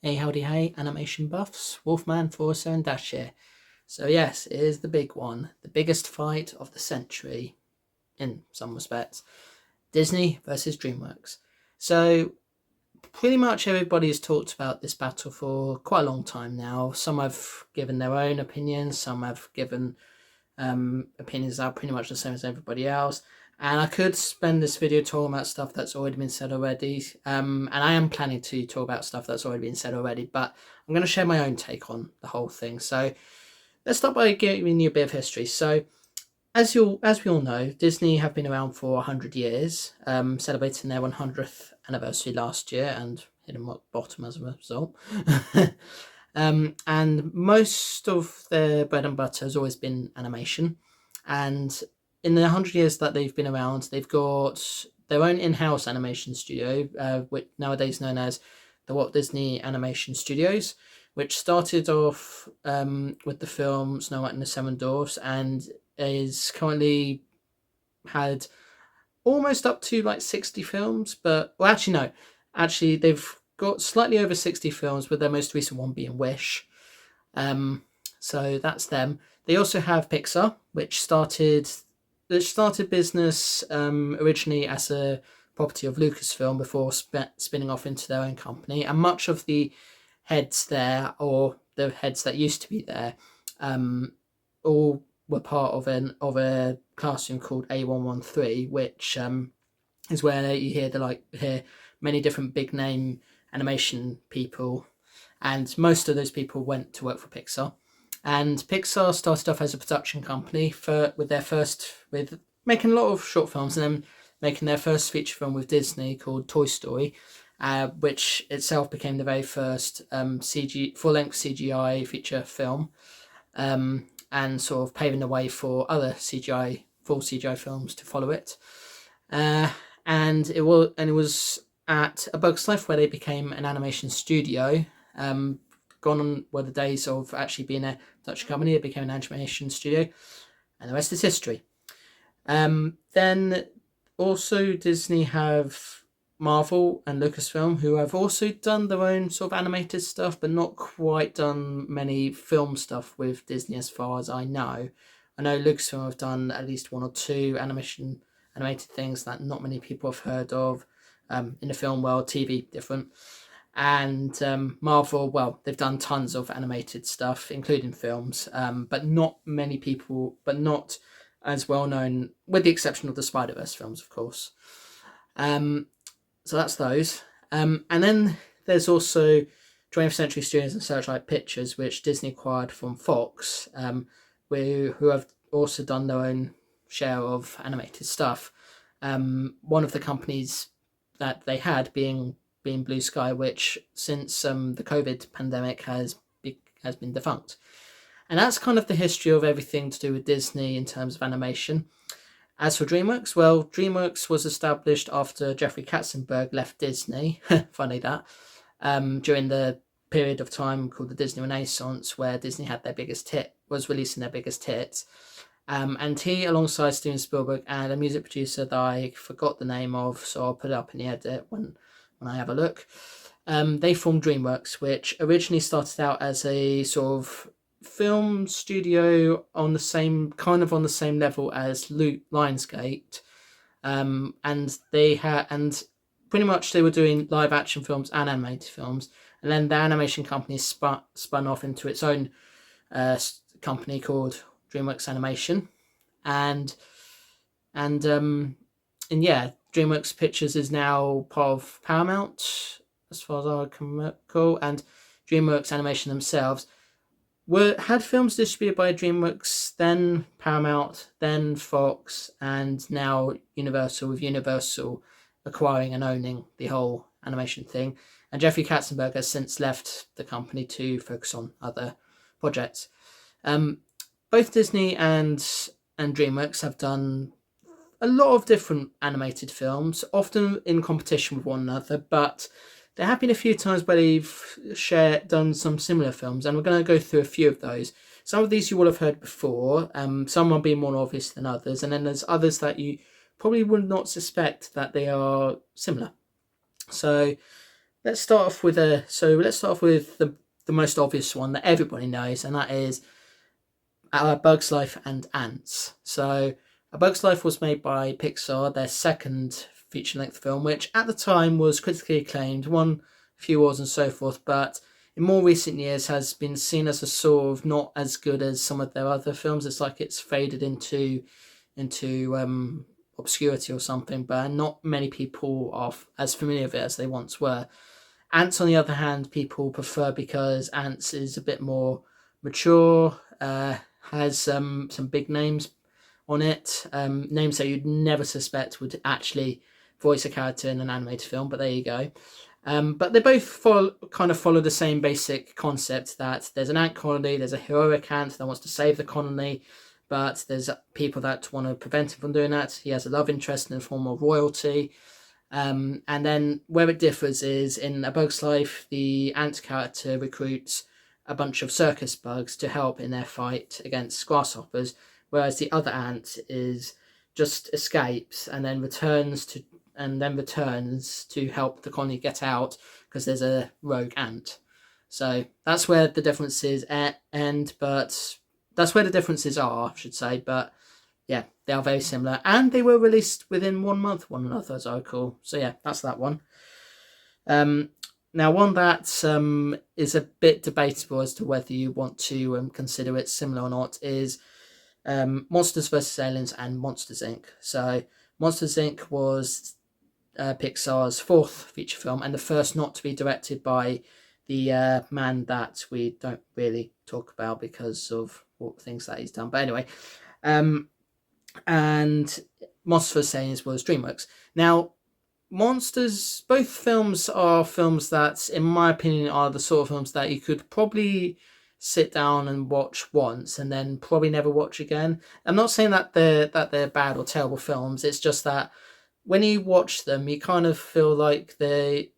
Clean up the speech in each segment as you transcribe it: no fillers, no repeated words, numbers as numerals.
Hey howdy hey animation buffs, Wolfman, Forcer and Dash here. So yes, it is the big one, the biggest fight of the century, in some respects. Disney versus DreamWorks. So pretty much everybody has talked about this battle for quite a long time now. Some have given their own opinions, some have given opinions that are pretty much the same as everybody else. And I could spend this video talking about stuff that's already been said already. And I am planning to talk about stuff that's already been said already, but I'm going to share my own take on the whole thing. So let's start by giving you a bit of history. So as we all know, Disney have been around for 100 years, celebrating their 100th anniversary last year and hitting rock bottom as a result. And most of their bread and butter has always been animation. And in the 100 years that they've been around, they've got their own in-house animation studio, which nowadays known as the Walt Disney Animation Studios, which started off with the film Snow White and the Seven Dwarfs and is currently had almost up to like 60 films, but well, actually they've got slightly over 60 films, with their most recent one being Wish. So that's them. They also have Pixar, which started business originally as a property of Lucasfilm before spinning off into their own company, and much of the heads there, or the heads that used to be there, all were part of a classroom called A113, which is where you hear many different big name animation people, and most of those people went to work for Pixar. And Pixar started off as a production company with making a lot of short films, and then making their first feature film with Disney called Toy Story, which itself became the very first full-length CGI feature film, and sort of paving the way for other full CGI films to follow it. And it was at A Bug's Life where they became an animation studio. Gone on were the days of actually being a production company. It became an animation studio, and the rest is history. Then also Disney have Marvel and Lucasfilm, who have also done their own sort of animated stuff, but not quite done many film stuff with Disney as far as I know. I know Lucasfilm have done at least one or two animated things that not many people have heard of. In the film world, TV different. And Marvel, well, they've done tons of animated stuff, including films, but not as well known, with the exception of the Spider-Verse films, of course. So that's those. And then there's also 20th Century Studios and Searchlight Pictures, which Disney acquired from Fox, who have also done their own share of animated stuff. One of the companies that they had being Blue Sky, which since the COVID pandemic has been defunct. And that's kind of the history of everything to do with Disney in terms of animation. As for DreamWorks, well, DreamWorks was established after Jeffrey Katzenberg left Disney, funny that, during the period of time called the Disney Renaissance, where Disney had was releasing their biggest hits. And he, alongside Steven Spielberg and a music producer that I forgot the name of, so I'll put it up in the edit when I have a look, they formed DreamWorks, which originally started out as a sort of film studio on the same level as Lionsgate, and pretty much they were doing live action films and animated films, and then the animation company spun off into its own company called DreamWorks Animation, and yeah, DreamWorks Pictures is now part of Paramount, as far as I can recall, and DreamWorks Animation themselves had films distributed by DreamWorks, then Paramount, then Fox, and now Universal, with Universal acquiring and owning the whole animation thing. And Jeffrey Katzenberg has since left the company to focus on other projects. Both Disney and DreamWorks have done a lot of different animated films, often in competition with one another, but there have been a few times where they've done some similar films, and we're going to go through a few of those. Some of these you will have heard before, some will be more obvious than others, and then there's others that you probably would not suspect that they are similar. So let's start off with the most obvious one that everybody knows, and that is Bug's Life and Ants. So, A Bug's Life was made by Pixar, their second feature-length film, which at the time was critically acclaimed, won a few awards and so forth, but in more recent years has been seen as a sort of not as good as some of their other films. It's like it's faded into obscurity or something, but not many people are as familiar with it as they once were. Ants, on the other hand, people prefer because Ants is a bit more mature, has some big names on it, names that you'd never suspect would actually voice a character in an animated film, but there you go. But they both follow the same basic concept that there's an ant colony, there's a heroic ant that wants to save the colony, but there's people that want to prevent him from doing that. He has a love interest in the form of royalty. And then where it differs is in A Bug's Life, the ant character recruits a bunch of circus bugs to help in their fight against grasshoppers, whereas the other ant is just escapes and then returns to help the colony get out because there's a rogue ant. So that's where the differences end, but that's where the differences are, I should say. But yeah, they are very similar, and they were released within 1 month, one another, as I recall. So yeah, that's that one. Now, one that is a bit debatable as to whether you want to consider it similar or not is Monsters vs. Aliens and Monsters Inc. So Monsters Inc. was Pixar's fourth feature film and the first not to be directed by the man that we don't really talk about because of what things that he's done. But anyway, and Monsters vs. Aliens was DreamWorks. Now, both films are films that, in my opinion, are the sort of films that you could probably sit down and watch once and then probably never watch again. I'm not saying that they're bad or terrible films. It's just that when you watch them, you kind of feel like they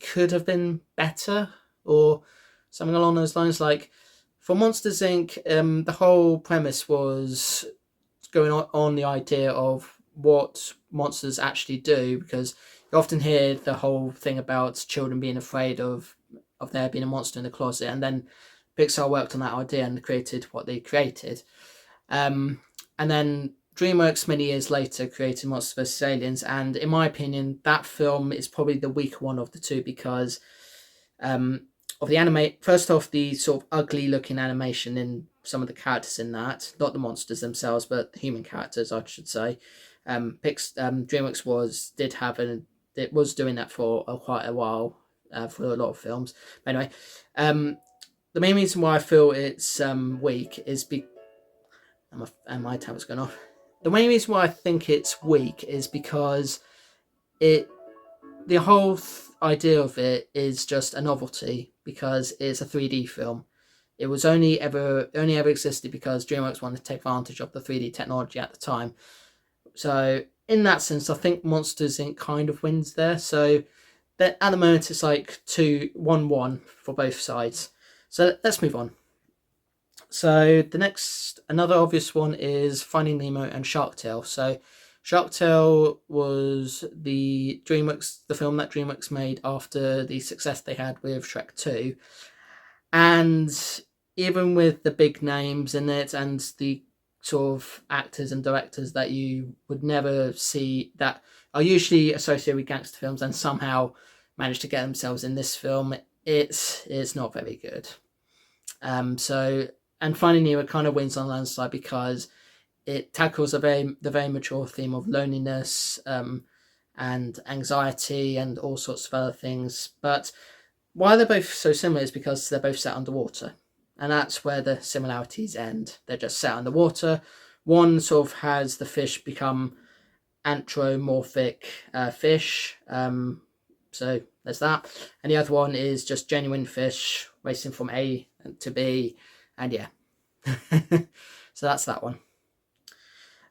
could have been better or something along those lines. Like for Monsters Inc., the whole premise was going on the idea of what monsters actually do, because you often hear the whole thing about children being afraid of there being a monster in the closet, and then Pixar worked on that idea and created what they created. And then DreamWorks many years later created Monsters vs. Aliens, and in my opinion that film is probably the weaker one of the two because of the first off, the sort of ugly looking animation in some of the characters in that, not the monsters themselves but human characters, I should say. DreamWorks was doing that for quite a while for a lot of films. But anyway, the main reason why I feel it's weak is and my tablet's gone off. The main reason why I think it's weak is because the whole idea of it is just a novelty because it's a 3D film. It was only ever existed because DreamWorks wanted to take advantage of the 3D technology at the time. So in that sense, I think Monsters Inc. kind of wins there. So at the moment, it's like 2-1-1 for both sides. So let's move on. So another obvious one is Finding Nemo and Shark Tale. So Shark Tale was the film that DreamWorks made after the success they had with Shrek 2. And even with the big names in it and the sort of actors and directors that you would never see that are usually associated with gangster films and somehow manage to get themselves in this film, it's not very good. And Finding Nemo kind of wins on landslide because it tackles the very mature theme of loneliness and anxiety and all sorts of other things. But why they're both so similar is because they're both set underwater. And that's where the similarities end. They're just set underwater. One sort of has the fish become anthropomorphic fish. So there's that. And the other one is just genuine fish racing from A to B. And yeah. So that's that one.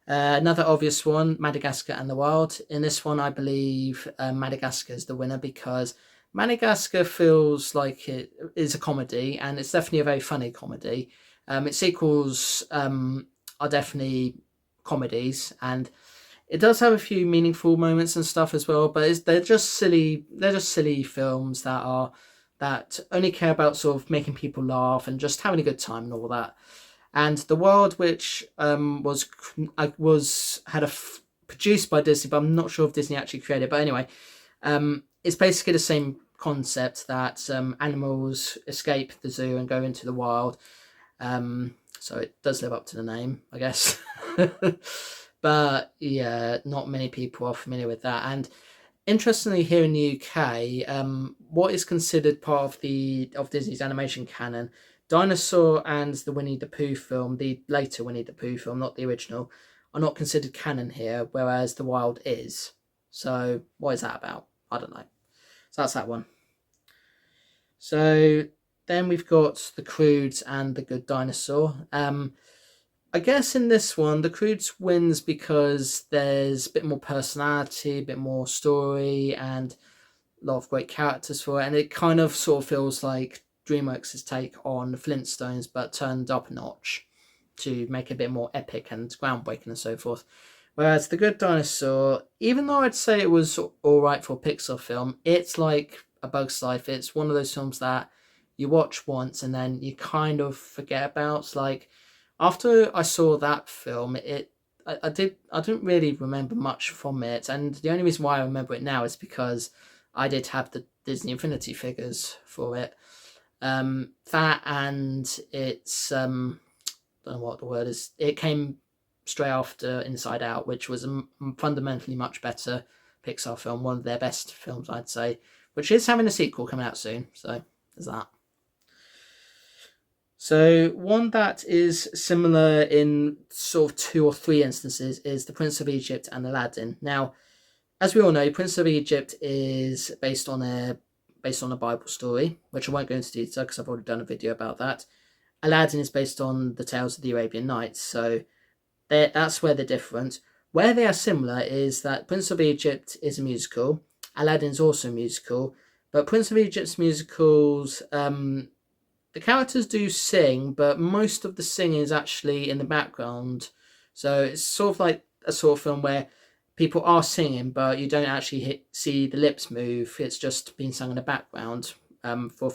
Another obvious one, Madagascar and the Wild. In this one, I believe Madagascar is the winner because Madagascar feels like it is a comedy, and it's definitely a very funny comedy. Its sequels are definitely comedies, and It does have a few meaningful moments and stuff as well, but they're just silly. They're just silly films that only care about sort of making people laugh and just having a good time and all that. And the world, which was produced by Disney, but I'm not sure if Disney actually created it. But anyway, it's basically the same concept that animals escape the zoo and go into the wild. So it does live up to the name, I guess. But yeah, not many people are familiar with that. And interestingly, here in the UK, what is considered part of Disney's animation canon, Dinosaur and the Winnie the Pooh film, the later Winnie the Pooh film, not the original, are not considered canon here, whereas The Wild is. So what is that about? I don't know. So that's that one. So then we've got The Croods and The Good Dinosaur. I guess in this one, The Croods wins because there's a bit more personality, a bit more story, and a lot of great characters for it. And it kind of sort of feels like DreamWorks' take on the Flintstones, but turned up a notch to make it a bit more epic and groundbreaking and so forth. Whereas The Good Dinosaur, even though I'd say it was alright for a Pixar film, it's like A Bug's Life. It's one of those films that you watch once and then you kind of forget about. It's like, after I saw that film, I didn't really remember much from it, and the only reason why I remember it now is because I did have the Disney Infinity figures for it. That and it's I don't know what the word is. It came straight after Inside Out, which was a fundamentally much better Pixar film, one of their best films, I'd say, which is having a sequel coming out soon. So there's that. So one that is similar in sort of 2 or 3 instances is The Prince of Egypt and Aladdin. Now, as we all know, Prince of Egypt is based on a Bible story, which I won't go into detail because I've already done a video about that. Aladdin is based on the tales of the Arabian Nights, so that's where they're different. Where they are similar is that Prince of Egypt is a musical, Aladdin's also a musical, but Prince of Egypt's musicals, the characters do sing, but most of the singing is actually in the background. So it's sort of like a sort of film where people are singing, but you don't actually see the lips move. It's just being sung in the background for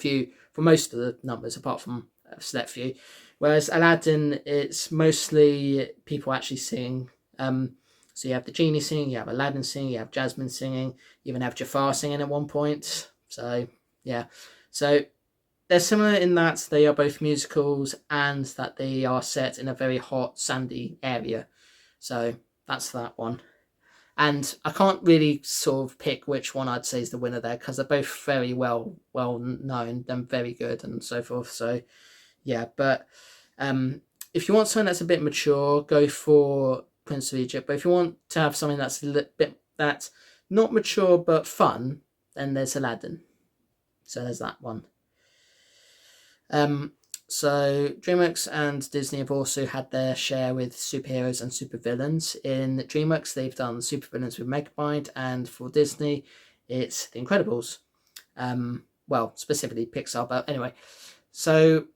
most of the numbers, apart from a select few. Whereas Aladdin, it's mostly people actually singing. So you have the genie singing, you have Aladdin singing, you have Jasmine singing, you even have Jafar singing at one point. So yeah, so they're similar in that they are both musicals and that they are set in a very hot, sandy area. So that's that one. And I can't really sort of pick which one I'd say is the winner there because they're both very well known and very good and so forth. So yeah, but if you want something that's a bit mature, go for Prince of Egypt. But if you want to have something that's a little bit that's not mature but fun, then there's Aladdin. So there's that one. So DreamWorks and Disney have also had their share with superheroes and supervillains. In DreamWorks, they've done supervillains with Megamind, and for Disney, it's The Incredibles. Well, specifically Pixar, but anyway. So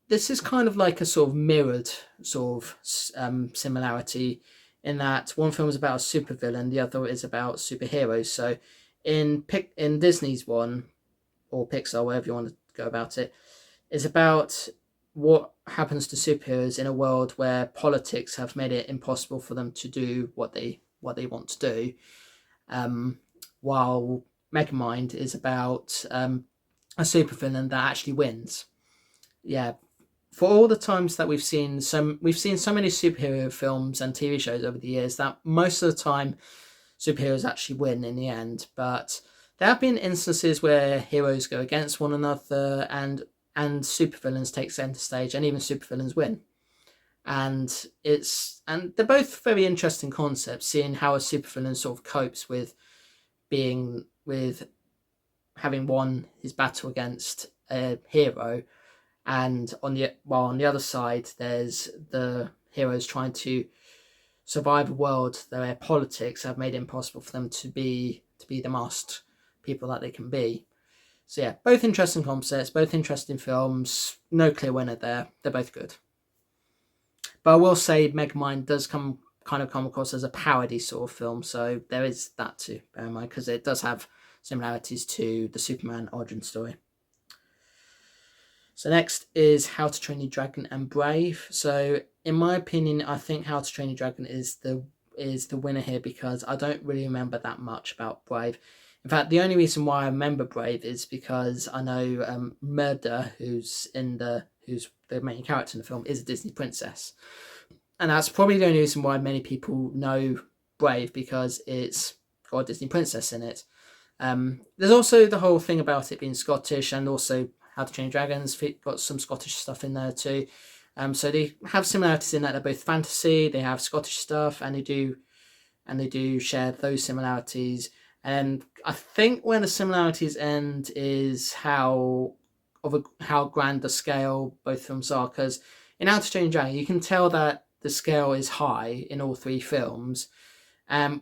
this is kind of like a sort of mirrored sort of similarity in that one film is about a supervillain, the other is about superheroes. So in Disney's one, or Pixar, wherever you want to go about it, is about what happens to superheroes in a world where politics have made it impossible for them to do what they want to do. While Megamind is about a supervillain that actually wins. Yeah, for all the times that we've seen so many superhero films and TV shows over the years that most of the time superheroes actually win in the end. But there have been instances where heroes go against one another and supervillains take center stage, and even supervillains win. And they're both very interesting concepts, seeing how a supervillain sort of copes with having won his battle against a hero, and on the other side, there's the heroes trying to survive a world where politics have made it impossible for them to be the masked people that they can be. So yeah, both interesting concepts, both interesting films. No clear winner there. They're both good. But I will say Megamind does come kind of come across as a parody sort of film, so there is that to bear in mind, because it does have similarities to the Superman origin story. So next is How to Train Your Dragon and Brave. So in my opinion, I think How to Train Your Dragon is the winner here, because I don't really remember that much about Brave. In fact, the only reason why I remember Brave is because I know Murder, who's the main character in the film, is a Disney princess. And that's probably the only reason why many people know Brave, because it's got a Disney princess in it. There's also the whole thing about it being Scottish, and also How to Train Your Dragons got some Scottish stuff in there too. So they have similarities in that they're both fantasy, they have Scottish stuff, and they do share those similarities. And I think where the similarities end is how grand the scale both films are, because in How to Train Your Dragon you can tell that the scale is high in all three films.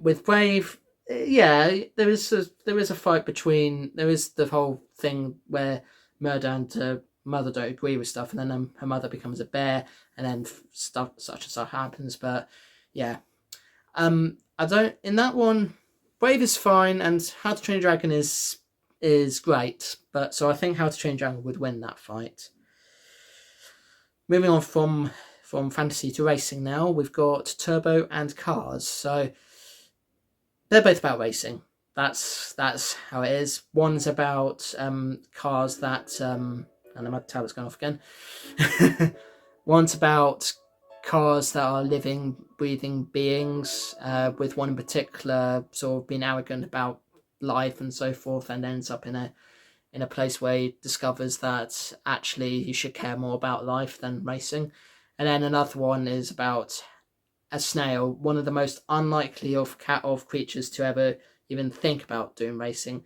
With Brave, yeah, there is a fight between, there is the whole thing where Murder and her mother don't agree with stuff, and then her mother becomes a bear, and then stuff such and such happens. But yeah, I don't, in that one, Brave is fine, and How to Train Your Dragon is great. But so I think How to Train Your Dragon would win that fight. Moving on from fantasy to racing now, we've got Turbo and Cars. So they're both about racing. That's how it is. One's about cars that and my tablet's going off again. One's about cars that are living, breathing beings, with one in particular sort of being arrogant about life and so forth, and ends up in a place where he discovers that actually he should care more about life than racing. And then another one is about a snail, one of the most unlikely of creatures to ever even think about doing racing,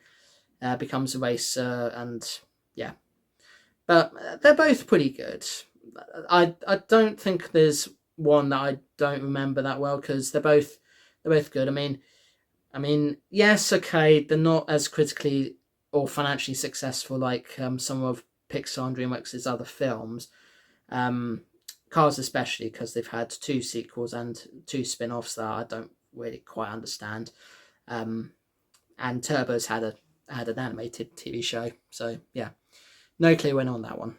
becomes a racer, and yeah. But they're both pretty good. I don't think there's one that I don't remember that well, because they're both good. I mean, yes, okay, they're not as critically or financially successful like some of Pixar and DreamWorks' other films. Cars especially, because they've had 2 sequels and 2 spin-offs that I don't really quite understand. And Turbo's had an animated TV show, so yeah, no clear winner on that one.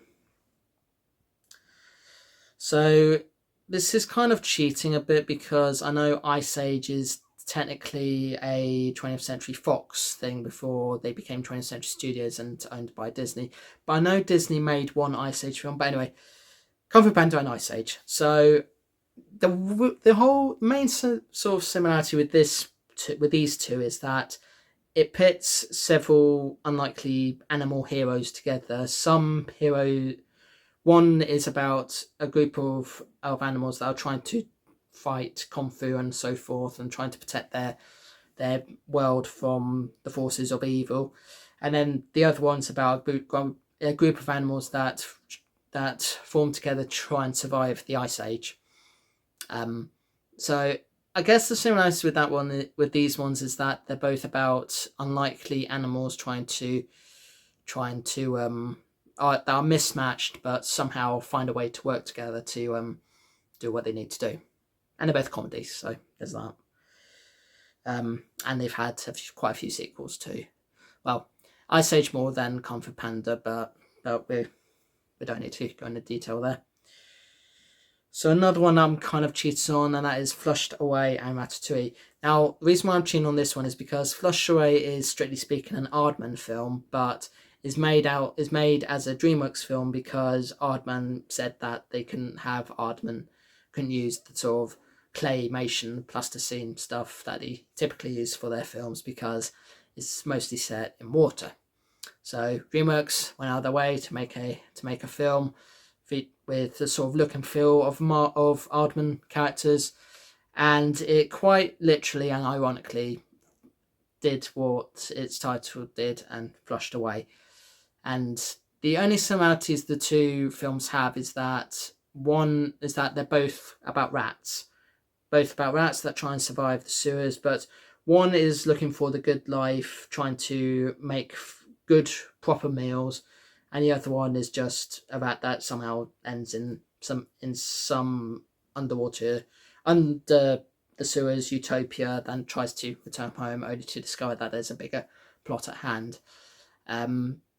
So this is kind of cheating a bit, because I know Ice Age is technically a 20th Century Fox thing before they became 20th Century Studios and owned by Disney. But I know Disney made one Ice Age film. But anyway, Kung Fu Panda and Ice Age. So the whole main sort of similarity with these two is that it pits several unlikely animal heroes together. One is about a group of animals that are trying to fight kung fu and so forth, and trying to protect their world from the forces of evil. And then the other one's about a group of animals that form together to try and survive the Ice Age. So I guess the similarity with that one, with these ones, is that they're both about unlikely animals trying to that are mismatched, but somehow find a way to work together to do what they need to do. And they're both comedies, so there's that. And they've had quite a few sequels too. Well, Ice Age more than Kung Fu Panda, but we don't need to go into detail there. So another one I'm kind of cheating on, and that is Flushed Away and Ratatouille. Now, the reason why I'm cheating on this one is because Flushed Away is, strictly speaking, an Aardman film, but is made as a DreamWorks film, because Aardman said that they couldn't use the sort of claymation plasticine stuff that they typically use for their films, because it's mostly set in water. So DreamWorks went out of their way to make a film with the sort of look and feel of Aardman characters, and it quite literally and ironically did what its title did and flushed away. And the only similarities the two films have is that one is that they're both about rats that try and survive the sewers, but one is looking for the good life, trying to make good proper meals, and the other one is just a rat that somehow ends in some underwater the sewers utopia, then tries to return home only to discover that there's a bigger plot at hand.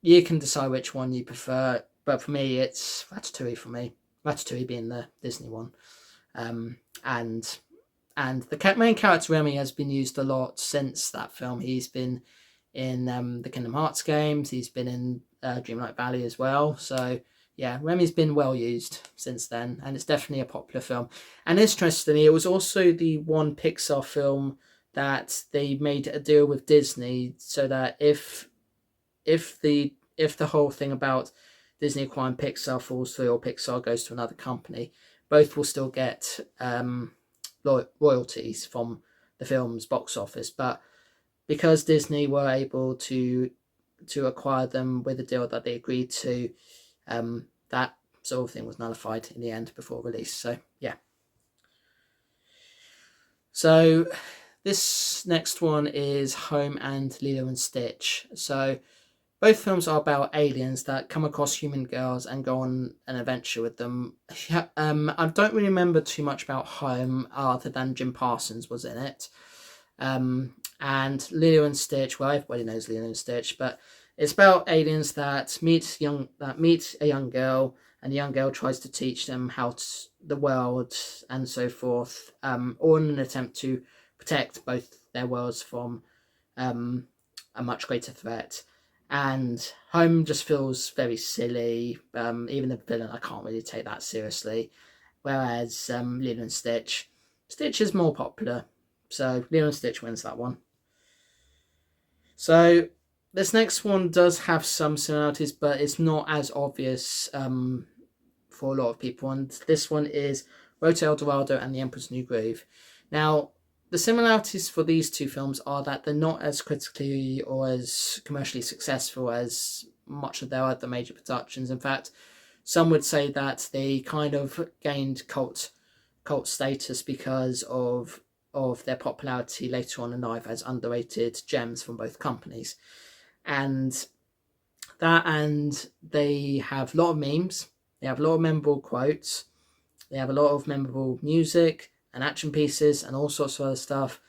You can decide which one you prefer, but for me, it's Ratatouille. For me, Ratatouille being the Disney one, and the main character Remy has been used a lot since that film. He's been in the Kingdom Hearts games. He's been in Dreamlight Valley as well. So yeah, Remy's been well used since then, and it's definitely a popular film. And interestingly, it was also the one Pixar film that they made a deal with Disney so that if the whole thing about Disney acquiring Pixar falls through or Pixar goes to another company, both will still get royalties from the film's box office. But because Disney were able to acquire them with a deal that they agreed to, that sort of thing was nullified in the end before release. So yeah. So this next one is Home and Lilo and Stitch. So both films are about aliens that come across human girls and go on an adventure with them. I don't really remember too much about Home other than Jim Parsons was in it. And Lilo and Stitch, well, everybody knows Lilo and Stitch, but it's about aliens that meet a young girl, and the young girl tries to teach them the world and so forth, all in an attempt to protect both their worlds from a much greater threat. And Home just feels very silly. Even the villain, I can't really take that seriously. Whereas Lilo and Stitch is more popular. So Lilo and Stitch wins that one. So this next one does have some similarities, but it's not as obvious for a lot of people. And this one is Road to El Dorado and The Emperor's New Groove. Now, the similarities for these two films are that they're not as critically or as commercially successful as much of their other major productions. In fact, some would say that they kind of gained cult status because of their popularity later on in life as underrated gems from both companies. And they have a lot of memes, they have a lot of memorable quotes, they have a lot of memorable music and action pieces and all sorts of other stuff,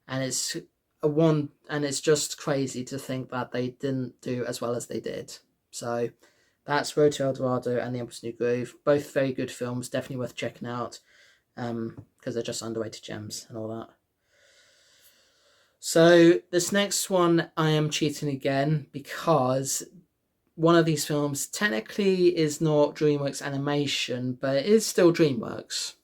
and it's just crazy to think that they didn't do as well as they did. So that's Road to El Dorado and The Emperor's New Groove, both very good films, definitely worth checking out, because they're just underrated gems and all that. So this next one, I am cheating again because one of these films technically is not DreamWorks animation, but it is still DreamWorks.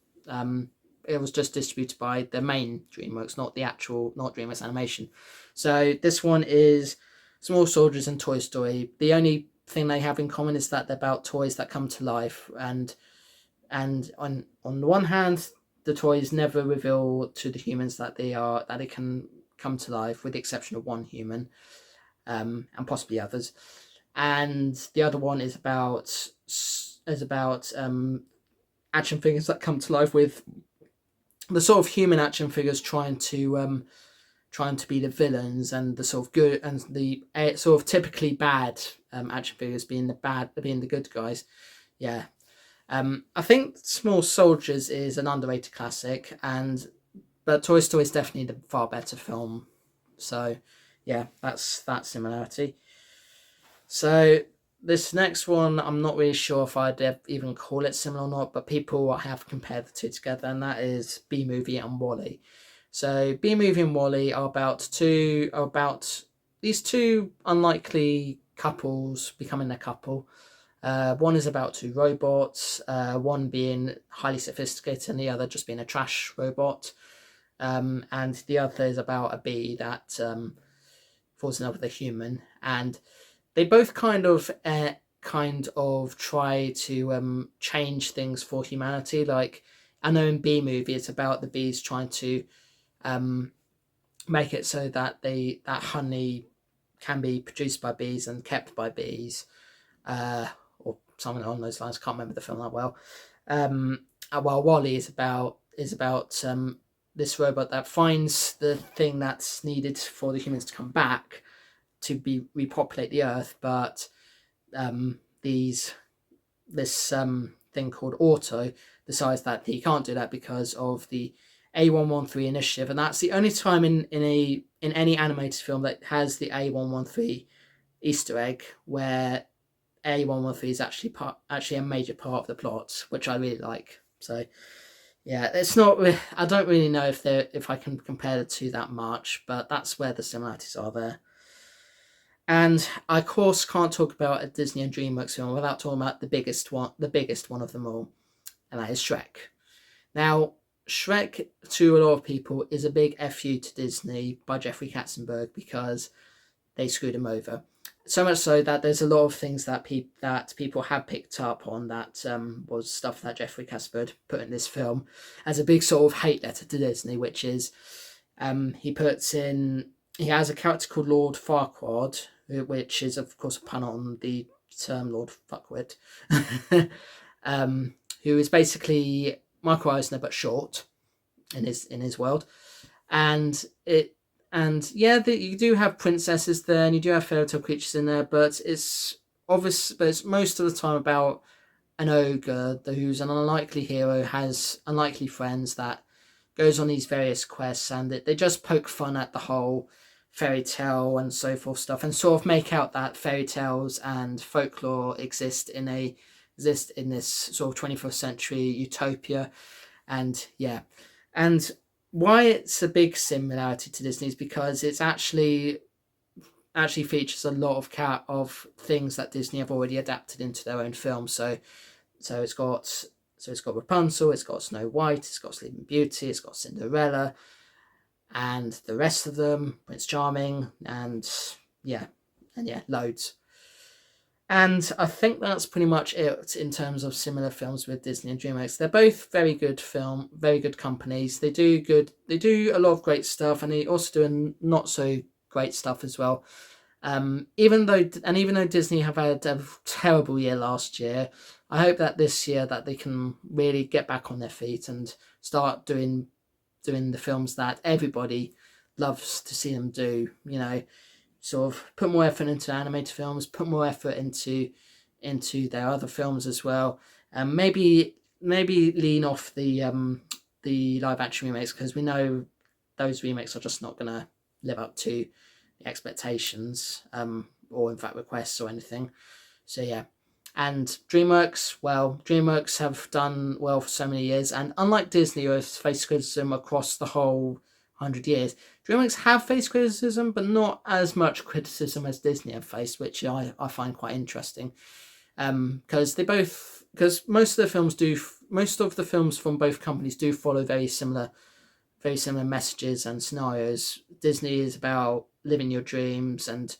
It was just distributed by the main DreamWorks, not DreamWorks animation. So this one is Small Soldiers and Toy Story. The only thing they have in common is that they're about toys that come to life, and on the one hand, the toys never reveal to the humans that they can come to life, with the exception of one human, and possibly others. And the other one is about action figures that come to life, with the sort of human action figures trying to be the villains, and the sort of good and the sort of typically bad action figures being the good guys. Yeah. I think Small Soldiers is an underrated classic, but Toy Story is definitely the far better film. So yeah, that's that similarity. So this next one, I'm not really sure if I'd even call it similar or not, but people have compared the two together, and that is B-Movie and WALL-E. So B-Movie and WALL-E are about these two unlikely couples becoming a couple. One is about two robots, one being highly sophisticated and the other just being a trash robot. And the other is about a bee that falls in love with a human, and they both kind of try to change things for humanity. Like, I know in B-Movie it's about the bees trying to make it so that that honey can be produced by bees and kept by bees, or something along those lines. Can't remember the film that well. While WALL-E is about this robot that finds the thing that's needed for the humans to come back to repopulate the Earth, but this thing called Auto decides that he can't do that because of the A113 initiative, and that's the only time in any animated film that has the A113 Easter egg, where A113 is actually a major part of the plot, which I really like. So yeah, it's not. I don't really know if I can compare the two that much, but that's where the similarities are there. And I, of course, can't talk about a Disney and DreamWorks film without talking about the biggest one of them all, and that is Shrek. Now, Shrek, to a lot of people, is a big FU to Disney by Jeffrey Katzenberg because they screwed him over. So much so that there's a lot of things that people have picked up on that was stuff that Jeffrey Katzenberg put in this film as a big sort of hate letter to Disney, which is he has a character called Lord Farquaad, which is of course a pun on the term Lord Fuckwit, who is basically Michael Eisner but short in his world, and you do have princesses there and you do have fairy tale creatures in there, but it's obvious. But it's most of the time about an ogre who's an unlikely hero, has unlikely friends, that goes on these various quests, and they just poke fun at the whole fairy tale and so forth stuff, and sort of make out that fairy tales and folklore exist in this sort of 21st century utopia. And yeah, and why it's a big similarity to Disney is because it's actually features a lot of things that Disney have already adapted into their own films. So it's got Rapunzel, it's got Snow White, it's got Sleeping Beauty, it's got Cinderella, and the rest of them, Prince Charming, and loads. And I think that's pretty much it in terms of similar films with Disney and DreamWorks. They're both very good companies. They do a lot of great stuff, and they also do not so great stuff as well. Even though Disney have had a terrible year last year, I hope that this year that they can really get back on their feet and start doing the films that everybody loves to see them do. You know, sort of put more effort into animated films, put more effort into their other films as well, and maybe lean off the live action remakes, because we know those remakes are just not going to live up to the expectations, or in fact requests or anything. So yeah. And DreamWorks have done well for so many years, and unlike Disney, who has faced criticism across the whole 100 years, DreamWorks have faced criticism, but not as much criticism as Disney have faced, which I find quite interesting. Because most of the films from both companies do follow very similar messages and scenarios. Disney is about living your dreams and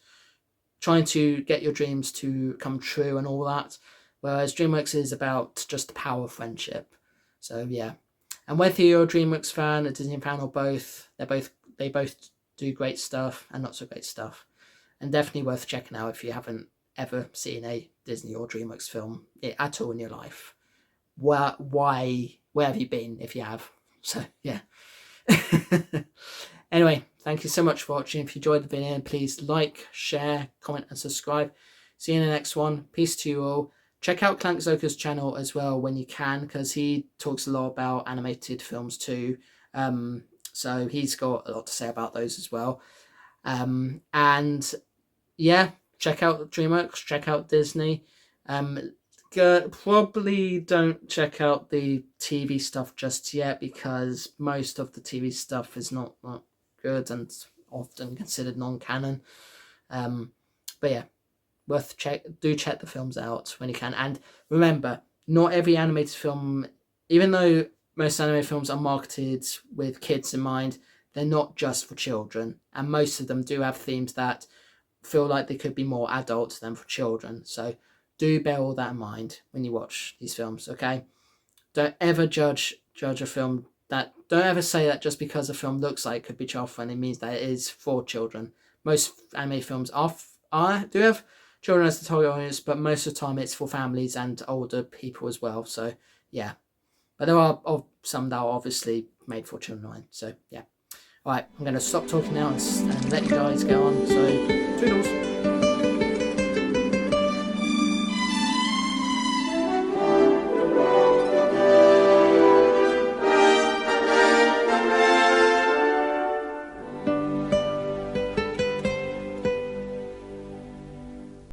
trying to get your dreams to come true and all that, whereas DreamWorks is about just the power of friendship. So yeah. And whether you're a DreamWorks fan, a Disney fan, or both, they both do great stuff and not so great stuff, and definitely worth checking out if you haven't ever seen a Disney or DreamWorks film at all in your life. Where have you been if you have? So yeah. Anyway, thank you so much for watching. If you enjoyed the video, please like, share, comment, and subscribe. See you in the next one. Peace to you all. Check out Clank Zoka's channel as well when you can, because he talks a lot about animated films too. So he's got a lot to say about those as well. And yeah, check out DreamWorks, check out Disney. Probably don't check out the TV stuff just yet, because most of the TV stuff is not good and often considered non-canon. But yeah, check the films out when you can. And remember, not every animated film, even though most anime films are marketed with kids in mind, they're not just for children, and most of them do have themes that feel like they could be more adult than for children. So do bear all that in mind when you watch these films, okay? Don't ever judge a film. Don't ever say that just because a film looks like it could be child friendly means that it is for children. Most anime films do have children as the target audience, but most of the time it's for families and older people as well. So yeah, but there are some that are obviously made for children. So yeah. All right, I'm going to stop talking now and let you guys get on. So toodles.